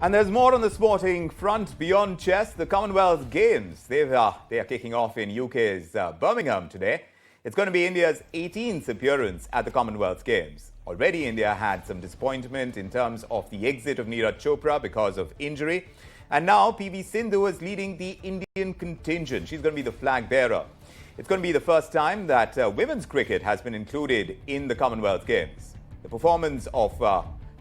And there's more on the sporting front beyond chess. The Commonwealth Games, they are kicking off in UK's Birmingham today. It's going to be India's 18th appearance at the Commonwealth Games. Already India had some disappointment in terms of the exit of Neeraj Chopra because of injury. And now PV Sindhu is leading the Indian contingent. She's going to be the flag bearer. It's going to be the first time that women's cricket has been included in the Commonwealth Games. The performance of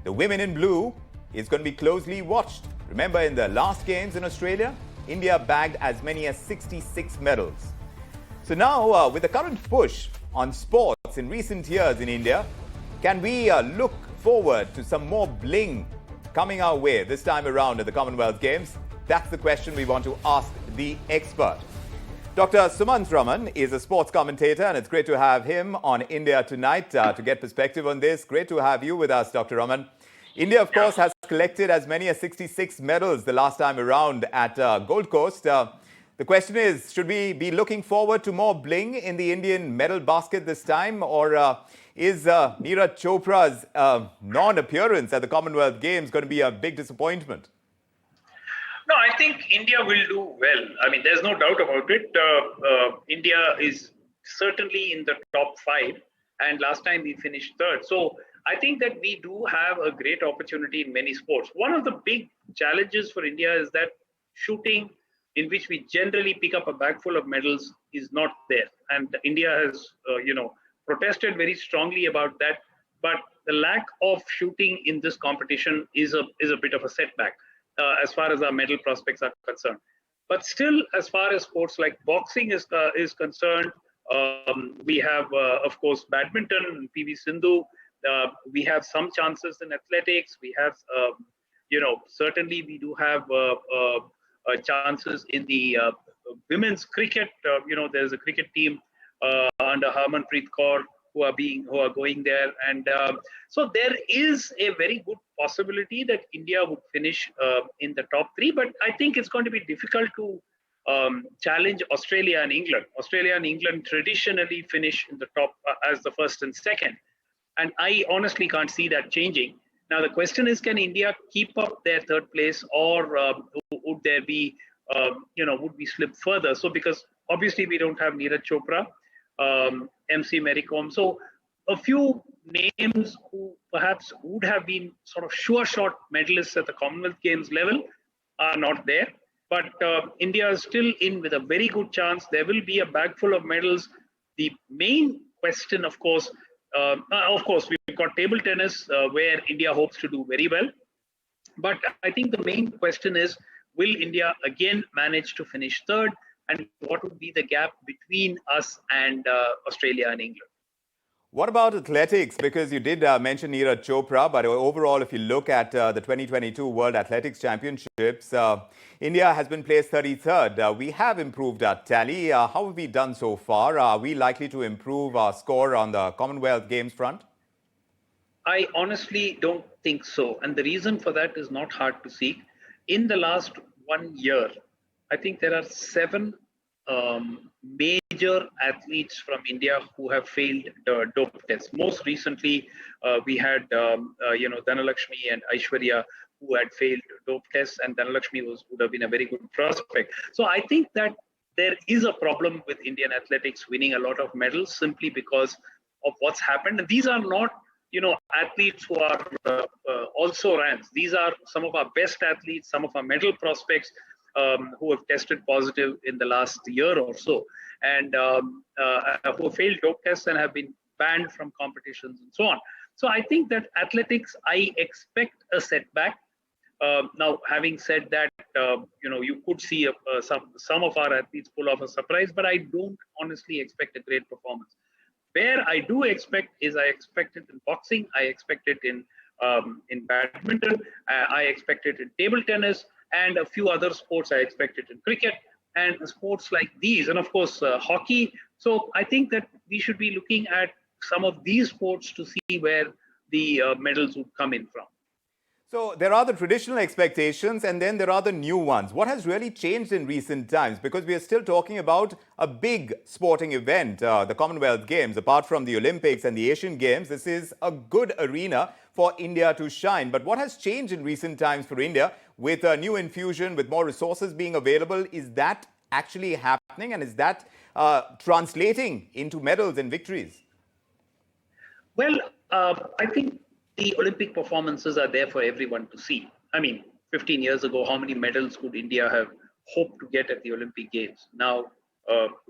the women in blue is going to be closely watched. Remember, in the last games in Australia, India bagged as many as 66 medals. So now, with the current push on sports in recent years in India, can we look forward to some more bling coming our way this time around at the Commonwealth Games? That's the question we want to ask the expert. Dr. Sumanth Raman is a sports commentator, and it's great to have him on India Tonight to get perspective on this. Great to have you with us, Dr. Raman. India, of course, has collected as many as 66 medals the last time around at Gold Coast. The question is, should we be looking forward to more bling in the Indian medal basket this time? Or is Neeraj Chopra's non-appearance at the Commonwealth Games going to be a big disappointment? No, I think India will do well. I mean, there's no doubt about it. India is certainly in the top 5. And last time we finished 3rd. So I think that we do have a great opportunity in many sports. One of the big challenges for India is that shooting, in which we generally pick up a bag full of medals, is not there. And India has, protested very strongly about that. But the lack of shooting in this competition is a bit of a setback as far as our medal prospects are concerned. But still, as far as sports like boxing is concerned, we have, of course, badminton, PV Sindhu. We have some chances in athletics. We have, certainly we do have chances in the women's cricket. There's a cricket team under Harmanpreet Kaur who are going there, and so there is a very good possibility that India would finish in the top 3. But I think it's going to be difficult to challenge Australia and England. Australia and England traditionally finish in the top as the first and second. And I honestly can't see that changing. Now, the question is, can India keep up their 3rd place, or would there be, would we slip further? So, because obviously we don't have Neeraj Chopra, MC Mary Kom. So, a few names who perhaps would have been sort of sure shot medalists at the Commonwealth Games level are not there. But India is still in with a very good chance. There will be a bag full of medals. The main question, of course, we've got table tennis where India hopes to do very well. But I think the main question is, will India again manage to finish 3rd? And what would be the gap between us and Australia and England? What about athletics? Because you did mention Neeraj Chopra, but overall, if you look at the 2022 World Athletics Championships, India has been placed 33rd. We have improved our tally. How have we done so far? Are we likely to improve our score on the Commonwealth Games front? I honestly don't think so. And the reason for that is not hard to see. In the last 1 year, I think there are 7 major athletes from India who have failed dope tests. Most recently, we had Dhanalakshmi and Aishwarya who had failed dope tests, and Dhanalakshmi would have been a very good prospect. So I think that there is a problem with Indian athletics winning a lot of medals simply because of what's happened. And these are not athletes who are also rans. These are some of our best athletes, some of our medal prospects who have tested positive in the last year or so, and who failed dope tests and have been banned from competitions and so on. So I think that athletics, I expect a setback. Now, having said that, you could see some of our athletes pull off a surprise, but I don't honestly expect a great performance. Where I do expect is, I expect it in boxing, I expect it in badminton, I expect it in table tennis, and a few other sports. I expect it in cricket and sports like these, and of course hockey. So I think that we should be looking at some of these sports to see where the medals would come in from. So there are the traditional expectations, and then there are the new ones. What has really changed in recent times? Because we are still talking about a big sporting event, the Commonwealth Games. Apart from the Olympics and the Asian Games, this is a good arena for India to shine. But what has changed in recent times for India, with a new infusion, with more resources being available. Is that actually happening, and is that translating into medals and victories? Well, I think the Olympic performances are there for everyone to see. I mean, 15 years ago, how many medals could India have hoped to get at the Olympic Games? Now,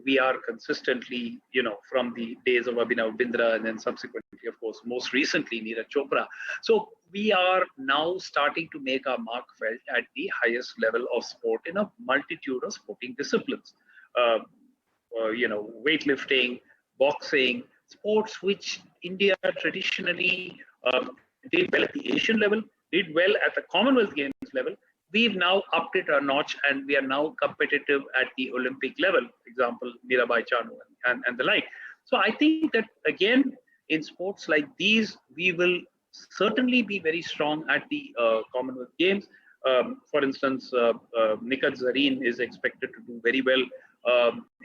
we are consistently, from the days of Abhinav Bindra and then subsequently, of course, most recently, Neeraj Chopra. So we are now starting to make our mark felt at the highest level of sport in a multitude of sporting disciplines. Weightlifting, boxing, sports which India traditionally did well at the Asian level, did well at the Commonwealth Games level. We've now upped it a notch and we are now competitive at the Olympic level. For example, Mirabai Chanu and the like. So I think that again, in sports like these, we will certainly be very strong at the Commonwealth Games. For instance, Nikat Zareen is expected to do very well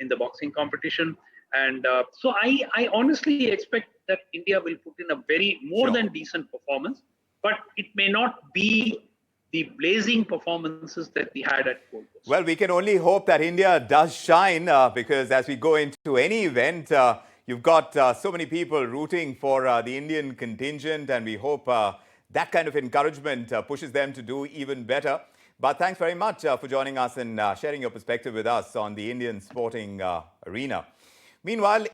in the boxing competition. And so I honestly expect that India will put in a very more than decent performance, but it may not be the blazing performances that we had at Gold Coast. Well, we can only hope that India does shine because as we go into any event, you've got so many people rooting for the Indian contingent, and we hope that kind of encouragement pushes them to do even better. But thanks very much for joining us and sharing your perspective with us on the Indian sporting arena. Meanwhile,